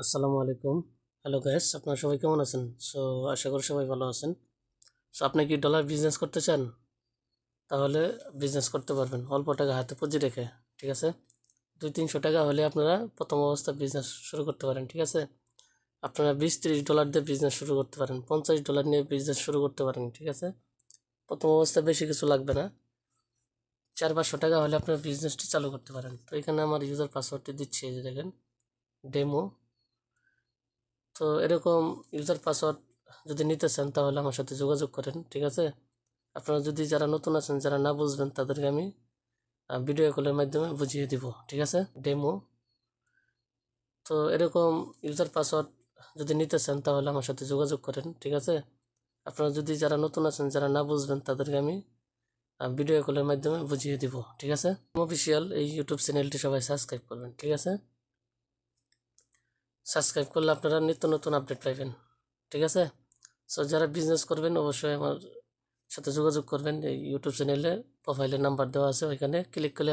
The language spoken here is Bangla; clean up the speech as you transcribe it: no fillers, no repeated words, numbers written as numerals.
আসসালামু আলাইকুম। হ্যালো গাইস, আপনারা সবাই কেমন আছেন? আশা করি সবাই ভালো আছেন। আপনি কি ডলার বিজনেস করতে চান? তাহলে বিজনেস করতে পারবেন অল্প টাকা হাতে পুঁজি রেখে। ঠিক আছে? 200-300 টাকা হলে আপনারা প্রথম অবস্থায় বিজনেস শুরু করতে পারেন। ঠিক আছে? আপনারা $20-30 দিয়ে বিজনেস শুরু করতে পারেন, $50 নিয়ে বিজনেস শুরু করতে পারেন। ঠিক আছে? প্রথম অবস্থায় বেশি কিছু লাগবে না, 400-500 টাকা হলে আপনার বিজনেসটি চালু করতে পারেন। তো এখানে আমার ইউজার পাসওয়ার্ডটি দিচ্ছি, এই যে দেখেন, ডেমো। তো এরকম ইউজার পাসওয়ার্ড যদি নিতে চান তাহলে আমার সাথে যোগাযোগ করেন। ঠিক আছে? আপনারা যদি যারা নতুন আছেন, যারা না বুঝবেন, তাদেরকে আমি ভিডিও কলের মাধ্যমে বুঝিয়ে দিব। ঠিক আছে? ডেমো। তো এরকম ইউজার পাসওয়ার্ড যদি নিতে চান তাহলে আমার সাথে যোগাযোগ করেন। ঠিক আছে? আপনারা যদি যারা নতুন আছেন, যারা না বুঝবেন, তাদেরকে আমি ভিডিও কলের মাধ্যমে বুঝিয়ে দিব। ঠিক আছে? অফিসিয়াল এই ইউটিউব চ্যানেলটি সবাই সাবস্ক্রাইব করবেন। ঠিক আছে? সাবস্ক্রাইব করলে আপনারা নিত্য নতুন আপডেট পাইবেন। ঠিক আছে? যারা বিজনেস করবেন অবশ্যই আমার সাথে যোগাযোগ করবেন। এই ইউটিউব চ্যানেলে প্রোফাইলের নাম্বার দেওয়া আছে, ওইখানে ক্লিক করলে